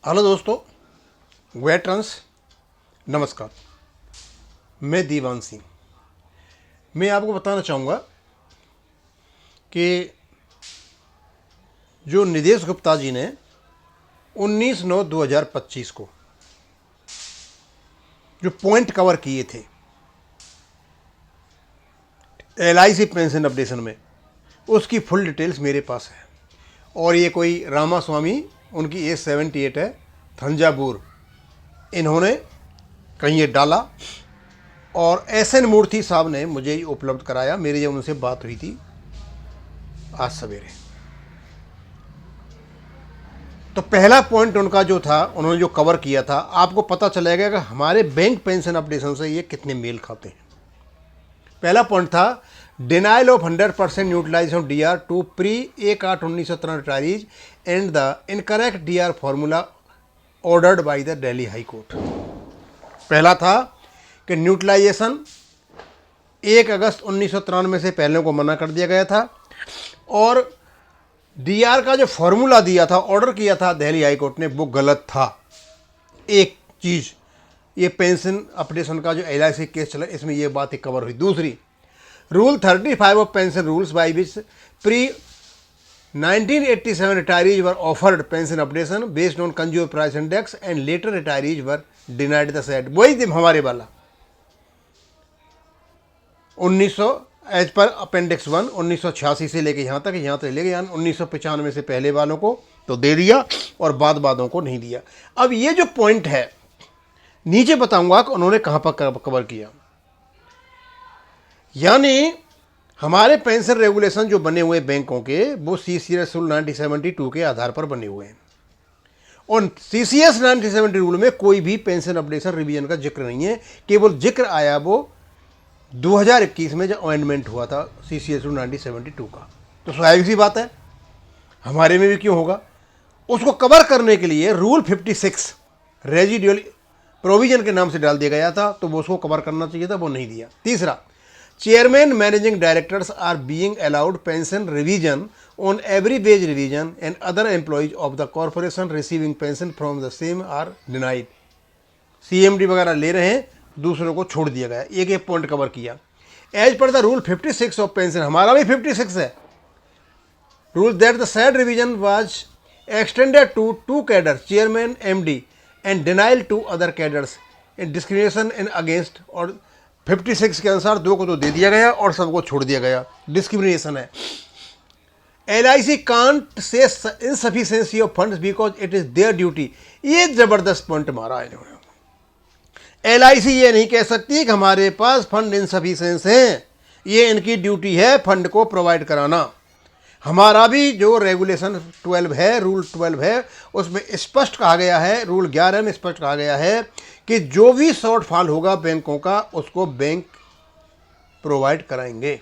Hello दोस्तों, veterans नमस्कार। मैं दीवान सिंह। मैं आपको बताना चाहूँगा कि जो निदेश गुप्ता जी ने 19/9/2025 को जो पॉइंट कवर किए थे LIC पेंशन अपडेशन में, उसकी फुल डिटेल्स मेरे पास है। और ये कोई रामास्वामी, उनकी एज 78 है, थंजावुर, इन्होंने कहीं ये डाला और SN मूर्ति साहब ने मुझे ये उपलब्ध कराया। मेरी जब उनसे बात हुई थी आज सवेरे, तो पहला पॉइंट उनका जो था, उन्होंने जो कवर किया था, आपको पता चलेगा कि हमारे बैंक पेंशन अपडेशन से ये कितने मेल खाते हैं। पहला पॉइंट था denial of 100% utilization of DR to pre 1/8/1917 retirees and the incorrect DR formula ordered by the Delhi high court. पहला था कि न्यूट्रलाइजेशन 1 अगस्त 1993 से पहले को मना कर दिया गया था, और DR का जो फॉर्मूला दिया था, ऑर्डर किया था दिल्ली हाई कोर्ट ने, वो गलत था। एक चीज़, ये पेंशन अपडेशन का जो LIC केस चला, इसमें ये बात एक कवर हुई। दूसरी, rule 35 of pension rules by which pre 1987 retirees were offered pension updation based on consumer price index and later retirees were denied the said। वही दिन हमारे वाला 1900 एज पर अपेंडिक्स 1 1986 से लेके यहाँ तक ले गए, यानी 1995 से पहले वालों को तो दे दिया और बाद वालों को नहीं दिया। अब ये जो पॉइंट है, नीचे बताऊंगा कि उन्होंने कहाँ पर कवर किया। यानी हमारे पेंशन रेगुलेशन जो बने हुए बैंकों के, वो CCS रूल 1972 के आधार पर बने हुए हैं, और CCS 1970 रूल में कोई भी पेंशन अपडेशन रिवीजन का जिक्र नहीं है। केवल जिक्र आया वो 2021 में जब अमेंडमेंट हुआ था CCS रूल 1972 का। तो स्वाभाविक सी बात है, हमारे में भी क्यों होगा। उसको कवर करने के लिए रूल 56 रेजिडुअल प्रोविजन के नाम से डाल दिया गया था, तो वो उसको कवर करना चाहिए था, वो नहीं दिया। तीसरा, chairman managing directors are being allowed pension revision on every wage revision and other employees of the corporation receiving pension from the same are denied. CMD वगैरह ले रहे हैं, दूसरों को छोड़ दिया गया। एक पॉइंट कवर किया। As per the rule 56 of pension, हमारा भी 56 है, rule that the said revision was extended to 2 cadres, chairman MD, and denial to other cadres in discrimination in against. और 56 के अनुसार 2 को तो दे दिया गया और सबको छोड़ दिया गया, डिस्क्रिमिनेशन है। LIC can't say insufficiency of funds because it is there duty. ये जबरदस्त पॉइंट मारा इन्होंने। LIC ये नहीं कह सकती कि हमारे पास फंड इनसफिशिएंस हैं, ये इनकी ड्यूटी है फंड को प्रोवाइड कराना। हमारा भी जो रेगुलेशन 12 है, रूल 12 है, उसमें स्पष्ट कहा गया है, रूल 11 में स्पष्ट कहा गया है कि जो भी शॉर्टफॉल होगा बैंकों का, उसको बैंक प्रोवाइड कराएंगे।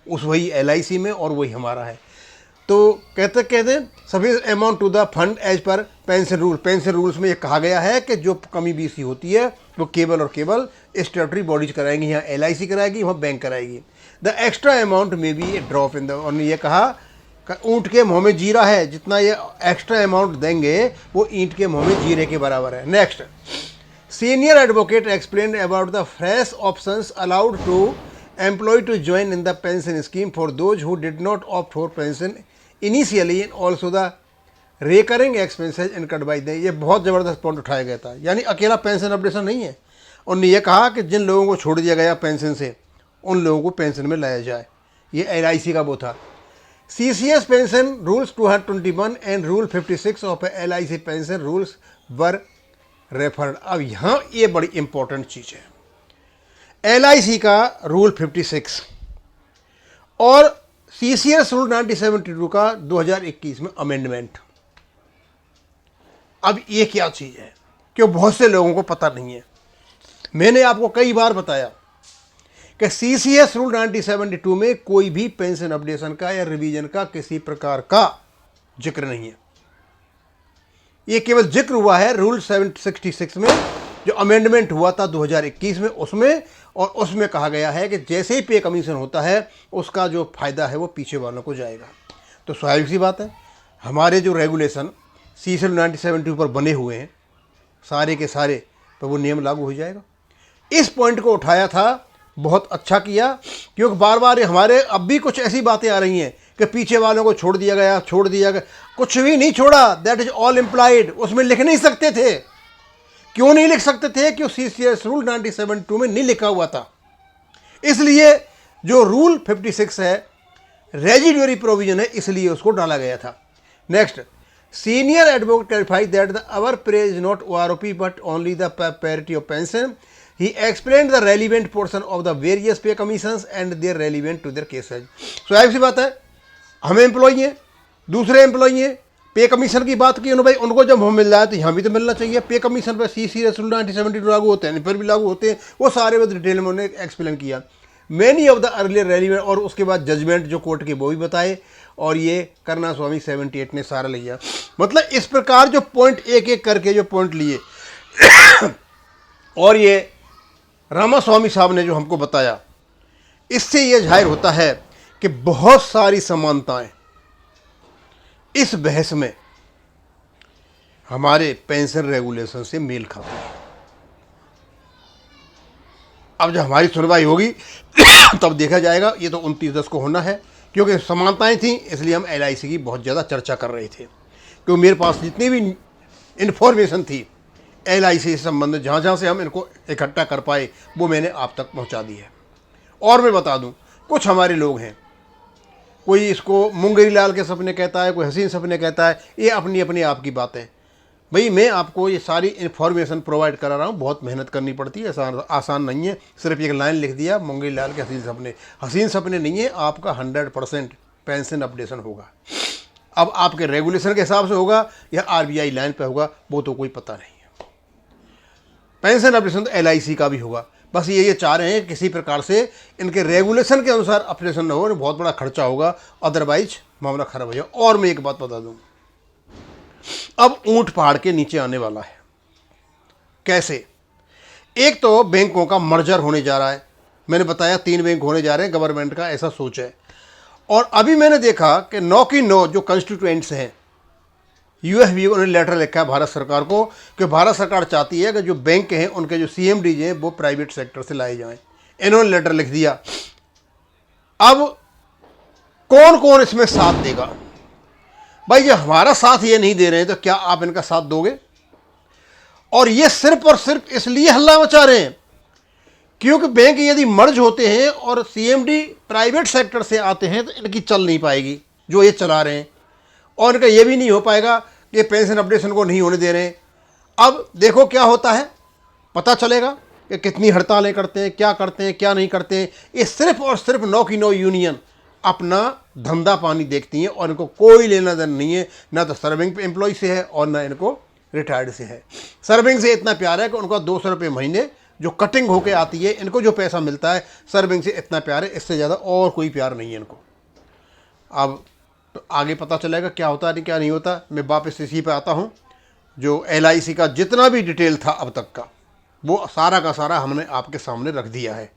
उस वही LIC में और वही हमारा है। तो कहते सभी amount to the fund as per pension rule. Pension rules में ये कहा गया है कि जो कमी बीसी होती है वो केवल और केवल स्टेटरी बॉडीज कराएंगी। यहाँ LIC कराएगी, वहाँ बैंक कराएगी। द एक्स्ट्रा अमाउंट में भी ए ड्रॉप इन द, और ये कहा ऊँट के मुँह में जीरा है, जितना ये एक्स्ट्रा अमाउंट देंगे वो ईंट के मुँह में जीरे के बराबर है। Next, senior advocate explain about the fresh options allowed to employ to join in the pension scheme for those who did not opt for pension initially and also the recurring expenses incurred by the. ये बहुत ज़बरदस्त point उठाया गया था। यानी अकेला pension updation नहीं है। उन्होंने ये कहा कि जिन लोगों को छोड़ दिया गया पेंशन से, उन लोगों को पेंशन में लाया जाए। ये LIC का वो था। CCS pension rules 221 and rule 56 of LIC pension rules were referred. अब यहाँ ये बड़ी इंपॉर्टेंट चीज़ है। LIC का रूल 56 और CCS रूल 1972 का 2021 में अमेंडमेंट। अब ये क्या चीज़ है, क्यों बहुत से लोगों को पता नहीं है। मैंने आपको कई बार बताया कि CCS रूल 1972 में कोई भी पेंशन अपडेशन का या रिवीजन का किसी प्रकार का जिक्र नहीं है। ये केवल जिक्र हुआ है रूल 766 में, जो अमेंडमेंट हुआ था 2021 में, उसमें। और उसमें कहा गया है कि जैसे ही पे कमीशन होता है, उसका जो फायदा है वो पीछे वालों को जाएगा। तो स्वाभाविक सी बात है, हमारे जो रेगुलेशन CCL 1972 पर बने हुए हैं सारे के सारे, तो वो नियम लागू हो जाएगा। इस पॉइंट को उठाया था, बहुत अच्छा किया, क्योंकि बार बार हमारे अब भी कुछ ऐसी बातें आ रही हैं कि पीछे वालों को छोड़ दिया गया। कुछ भी नहीं छोड़ा, दैट इज ऑल इम्प्लाइड। उसमें लिख नहीं सकते थे। क्यों नहीं लिख सकते थे? क्यों CCS रूल 1972 में नहीं लिखा हुआ था। इसलिए जो रूल 56 है, रेजिडुअरी प्रोविजन है, इसलिए उसको डाला गया था। Next, senior advocate clarified that the our pay is not OROP but only the parity of pension. He explained the relevant portion of the various pay commissions and their relevant to their cases. So ऐसी बात है, हम employee हैं, दूसरे employee हैं, पे commission की बात की उन्होंने, भाई उनको जब हम मिल रहा है तो यहाँ भी तो मिलना चाहिए। पे कमीशन पर CCS रूल 1972 लागू होते हैं, इन पर भी लागू होते हैं। वो सारे में डिटेल में उन्होंने एक्सप्लेन किया। Many of the earlier relevant, और उसके बाद जजमेंट जो कोर्ट के वो भी बताए, और ये करना स्वामी 78 ने सारा लिया। मतलब इस प्रकार जो पॉइंट एक एक करके जो पॉइंट लिए और ये रामास्वामी साहब ने जो हमको बताया, इससे यह जाहिर होता है कि बहुत सारी समानताएं इस बहस में हमारे पेंशन रेगुलेशन से मेल खाती हैं। अब जब हमारी सुनवाई होगी तब देखा जाएगा। ये तो 29/10 को होना है, क्योंकि समानताएं थी, इसलिए हम LIC की बहुत ज़्यादा चर्चा कर रहे थे, क्योंकि मेरे पास जितनी भी इन्फॉर्मेशन थी LIC से संबंधित, जहाँ जहाँ से हम इनको इकट्ठा कर पाए, वो मैंने आप तक पहुँचा दी है। और मैं बता दूँ, कुछ हमारे लोग हैं, कोई इसको मुंगेरी लाल के सपने कहता है, कोई हसीन सपने कहता है, ये अपनी अपनी आपकी बात है। भाई मैं आपको ये सारी इन्फॉर्मेशन प्रोवाइड करा रहा हूँ, बहुत मेहनत करनी पड़ती है, आसान नहीं है। सिर्फ एक लाइन लिख दिया मुंगेरी लाल के हसीन सपने नहीं है। आपका 100% पेंशन अपडेशन होगा। अब आपके रेगुलेशन के हिसाब से होगा या RBI लाइन पे होगा, वो तो कोई पता नहीं है। पेंशन अपडेशन तो LIC का भी होगा। बस ये चाह रहे हैं किसी प्रकार से इनके रेगुलेशन के अनुसार अपडेशन न हो, बहुत बड़ा खर्चा होगा, अदरवाइज मामला खराब हो जाए। और मैं एक बात बता दूं, अब ऊंट पहाड़ के नीचे आने वाला है। कैसे? एक तो बैंकों का मर्जर होने जा रहा है। मैंने बताया 3 बैंक होने जा रहे हैं, गवर्नमेंट का ऐसा सोच है। और अभी मैंने देखा कि 9 की 9 जो कंस्टिट्यूएंट्स हैं, UFB उन्होंने लेटर लिखा है भारत सरकार को कि भारत सरकार चाहती है कि जो बैंक हैं उनके जो CMDs हैं वो प्राइवेट सेक्टर से लाए जाएं। इन्होंने लेटर लिख दिया। अब कौन कौन इसमें साथ देगा? भाई ये हमारा साथ ये नहीं दे रहे हैं तो क्या आप इनका साथ दोगे? और ये सिर्फ और सिर्फ इसलिए हल्ला मचा रहे हैं क्योंकि बैंक यदि मर्ज होते हैं और CMD प्राइवेट सेक्टर से आते हैं तो इनकी चल नहीं पाएगी जो ये चला रहे हैं, और इनका ये भी नहीं हो पाएगा कि पेंशन अपडेशन को नहीं होने दे रहे हैं। अब देखो क्या होता है, पता चलेगा कि कितनी हड़तालें करते हैं, क्या करते हैं, क्या नहीं करते हैं। ये सिर्फ और सिर्फ 9 की 9 यूनियन अपना धंधा पानी देखती हैं और इनको कोई लेना देना नहीं है, ना तो सर्विंग एम्प्लॉय से है और ना इनको रिटायर्ड से है। सर्विंग से इतना प्यार है कि उनका 200 रुपये महीने जो कटिंग होके आती है, इनको जो पैसा मिलता है सर्विंग से इतना प्यार है, इससे ज़्यादा और कोई प्यार नहीं है इनको। अब तो आगे पता चलेगा क्या होता है क्या नहीं होता। मैं वापस इसी पे आता हूँ, जो LIC का जितना भी डिटेल था अब तक का, वो सारा का सारा हमने आपके सामने रख दिया है।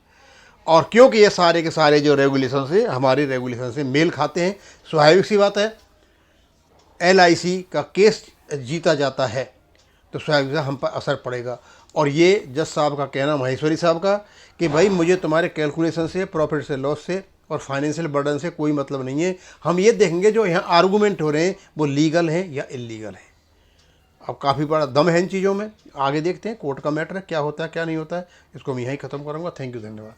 और क्योंकि ये सारे के सारे जो रेगुलेशन से हमारे रेगुलेशन से मेल खाते हैं, स्वाभाविक सी बात है, LIC का केस जीता जाता है तो स्वाभाविक हम पर असर पड़ेगा। और ये जज साहब का कहना, माहेश्वरी साहब का, कि भाई मुझे तुम्हारे कैलकुलेशन से, प्रॉफिट से, लॉस से और फाइनेंशियल बर्डन से कोई मतलब नहीं है। हम ये देखेंगे जो यहाँ आर्गूमेंट हो रहे हैं वो लीगल हैं या इलीगल हैं। अब काफ़ी बड़ा दम है इन चीज़ों में, आगे देखते हैं कोर्ट का मैटर है, क्या होता है क्या नहीं होता है। इसको मैं यहीं ख़त्म करूँगा। थैंक यू, धन्यवाद।